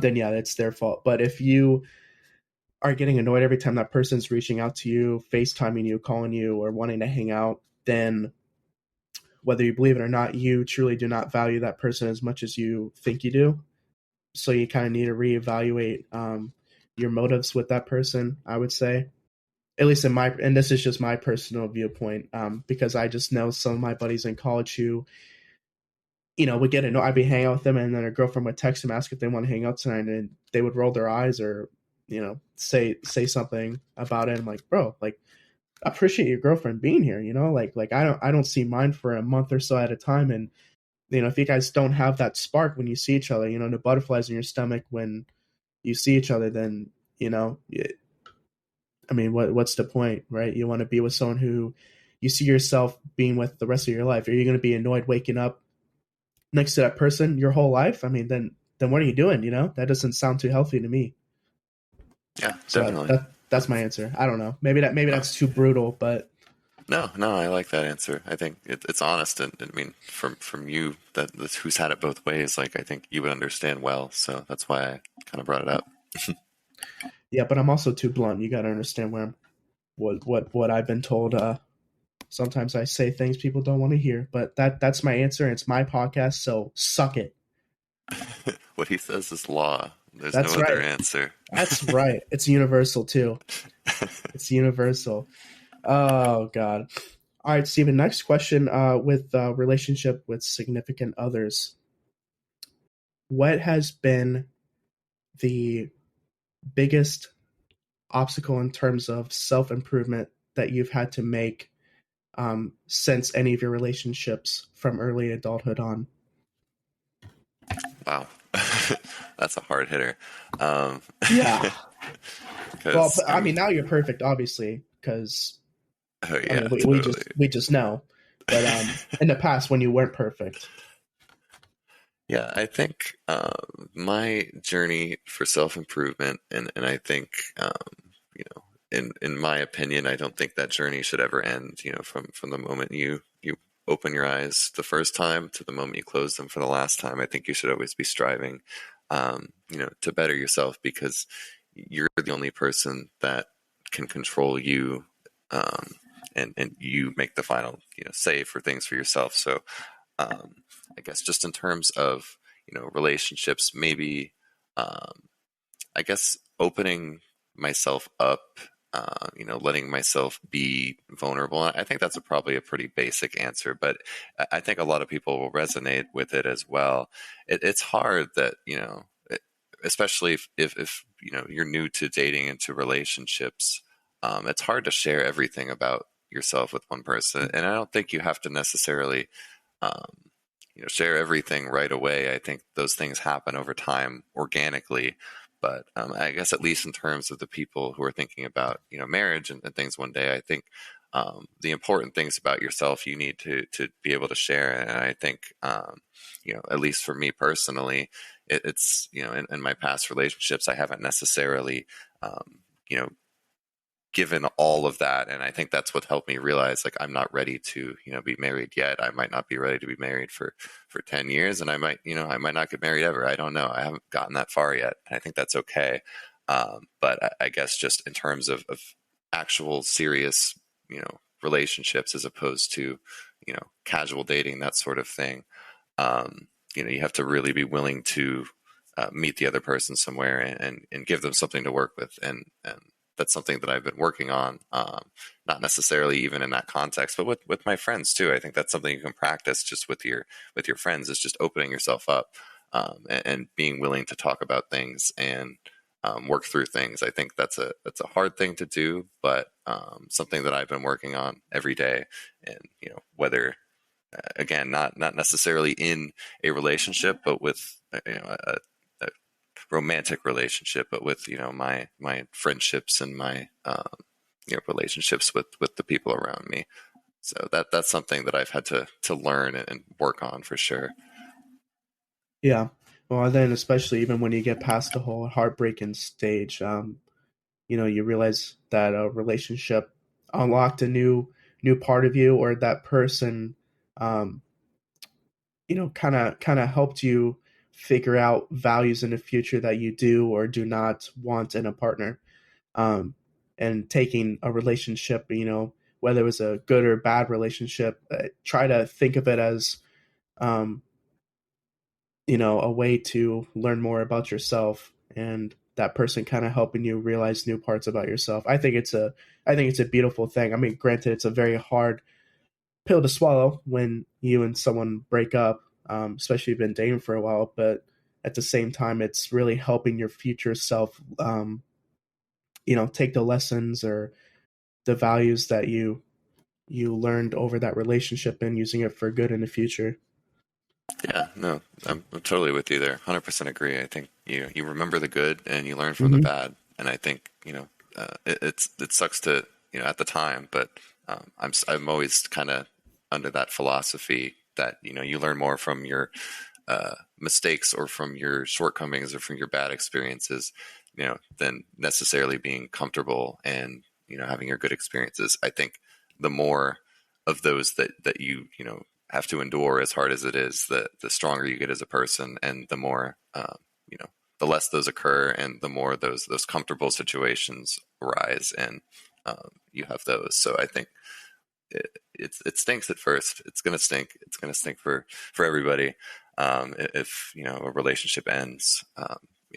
then yeah, it's their fault. But if you are getting annoyed every time that person's reaching out to you, FaceTiming you, calling you, or wanting to hang out, then whether you believe it or not, you truly do not value that person as much as you think you do. So you kind of need to reevaluate your motives with that person, I would say. At least in my, and this is just my personal viewpoint, because I just know some of my buddies in college who, would get annoyed. I'd be hanging out with them, and then a girlfriend would text them, ask if they want to hang out tonight, and they would roll their eyes or, say something about it. I'm like, bro, like, I appreciate your girlfriend being here, like I don't see mine for a month or so at a time, and if you guys don't have that spark when you see each other, the butterflies in your stomach when you see each other, then I mean, what's the point, right? You want to be with someone who you see yourself being with the rest of your life. Are you going to be annoyed waking up next to that person your whole life? I mean, then what are you doing? That doesn't sound too healthy to me. Yeah, So definitely. that's my answer. I don't know. Maybe No, that's too brutal, but no, I like that answer. I think it's honest, and I mean, from you, that's who's had it both ways. Like, I think you would understand well, so that's why I kind of brought it up. yeah. But I'm also too blunt. You got to understand where what I've been told. Sometimes I say things people don't want to hear, but that's my answer. And it's my podcast, so suck it. What he says is law. There's no That's other right. answer. That's right. It's universal too. It's universal. Oh God. All right, Steven. Next question. With relationship with significant others, what has been the biggest obstacle in terms of self improvement that you've had to make since any of your relationships from early adulthood on? Wow, that's a hard hitter. Um, Yeah. Well, because I I mean, mean, now you're perfect, obviously, because oh I yeah, mean, we totally. just know. But in the past, when you weren't perfect, Yeah, I think my journey for self improvement, and I think you know, in my opinion, I don't think that journey should ever end. From the moment you open your eyes the first time to the moment you close them for the last time. I think you should always be striving, to better yourself because you're the only person that can control you, and you make the final say for things for yourself. So um, I guess just in terms of relationships, maybe I guess opening myself up, letting myself be vulnerable. I think that's probably a pretty basic answer, but I think a lot of people will resonate with it as well. It's hard that especially if you're new to dating and to relationships. It's hard to share everything about yourself with one person, and I don't think you have to necessarily um, share everything right away. I think those things happen over time organically. But I guess at least in terms of the people who are thinking about marriage and things one day, I think the important things about yourself you need to be able to share. And I think at least for me personally, it's in my past relationships, I haven't necessarily um, you know given all of that, and I think that's what helped me realize like I'm not ready to be married yet. I might not be ready to be married for 10 years, and I might not get married ever. I don't know. I haven't gotten that far yet, and I think that's okay. But I guess just in terms of actual serious relationships as opposed to casual dating, that sort of thing, you have to really be willing to meet the other person somewhere and give them something to work with, and that's something that I've been working on. Not necessarily even in that context, but with my friends too. I think that's something you can practice just with your friends. Is just opening yourself up, and being willing to talk about things and work through things. I think that's a hard thing to do, but something that I've been working on every day. And whether again, not necessarily in a relationship, but with a romantic relationship, but with my friendships and my relationships with the people around me. So that's something that I've had to learn and work on for sure. yeah. Well, then especially even when you get past the whole heartbreaking stage, you realize that a relationship unlocked a new part of you, or that person, um, kind of helped you figure out values in the future that you do or do not want in a partner. Um, and taking a relationship, whether it was a good or bad relationship, try to think of it as, um, a way to learn more about yourself, and that person kind of helping you realize new parts about yourself. I think it's a beautiful thing. I mean, granted, it's a very hard pill to swallow when you and someone break up, especially if you've been dating for a while. But at the same time, it's really helping your future self, take the lessons or the values that you learned over that relationship and using it for good in the future. Yeah, no, I'm totally with you there. 100% agree. I think you remember the good and you learn from the Hmm. bad. And I think it sucks to at the time, but I'm always kind of under that philosophy that you learn more from your mistakes or from your shortcomings or from your bad experiences, than necessarily being comfortable and having your good experiences. I think the more of those that you have to endure, as hard as it is, the stronger you get as a person, and the more you know the less those occur, and the more those comfortable situations arise, and you have those. So I think it stinks at first. It's gonna stink. It's gonna stink for everybody. If a relationship ends,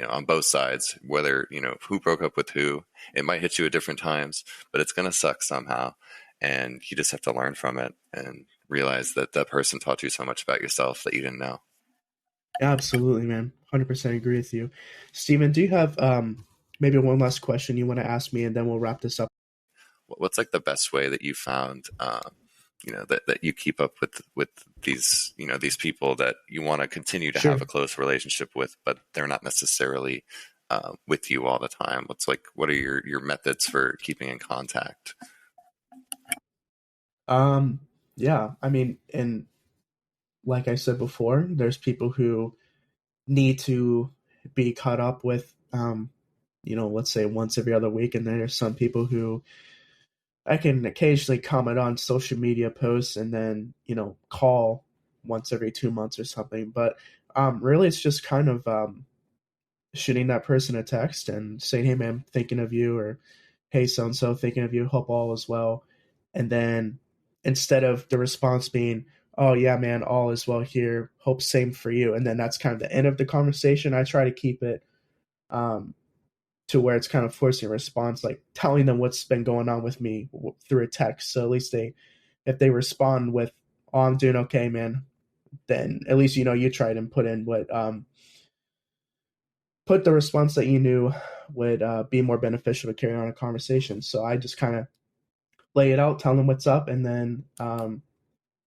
on both sides, whether who broke up with who, it might hit you at different times, but it's gonna suck somehow, and you just have to learn from it and realize that that person taught you so much about yourself that you didn't know. Absolutely, man. 100% agree with you. Steven, do you have maybe one last question you want to ask me, and then we'll wrap this up? What's like the best way that you found, that you keep up with these these people that you want to continue to have Sure. a close relationship with, but they're not necessarily with you all the time? What are your methods for keeping in contact? Um, yeah, I mean, and like I said before, there's people who need to be caught up with, let's say once every other week, and then there's some people who I can occasionally comment on social media posts and then, call once every 2 months or something. But really, it's just kind of shooting that person a text and saying, "Hey, man, thinking of you," or "Hey, so and so, thinking of you. Hope all is well." And then instead of the response being, "Oh yeah, man, all is well here. Hope same for you," and then that's kind of the end of the conversation, I try to keep it um, to where it's kind of forcing a response, like telling them what's been going on with me through a text. So at least if they respond with, "Oh, I'm doing okay, man," then at least you tried and put the response that you knew would be more beneficial to carry on a conversation. So I just kind of lay it out, tell them what's up, and then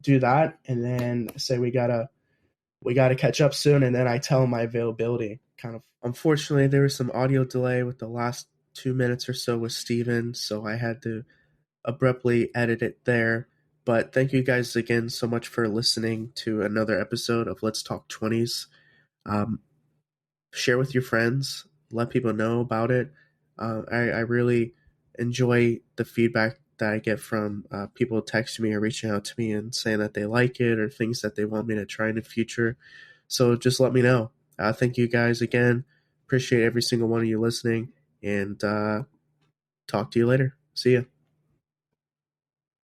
do that, and then say we gotta catch up soon, and then I tell them my availability. Kind of unfortunately, there was some audio delay with the last 2 minutes or so with Steven, so I had to abruptly edit it there. But thank you guys again so much for listening to another episode of Let's Talk 20s. Um, Share with your friends, let people know about it. I really enjoy the feedback that I get from people texting me or reaching out to me and saying that they like it or things that they want me to try in the future. So just let me know. Thank you guys again. Appreciate every single one of you listening, and talk to you later. See ya.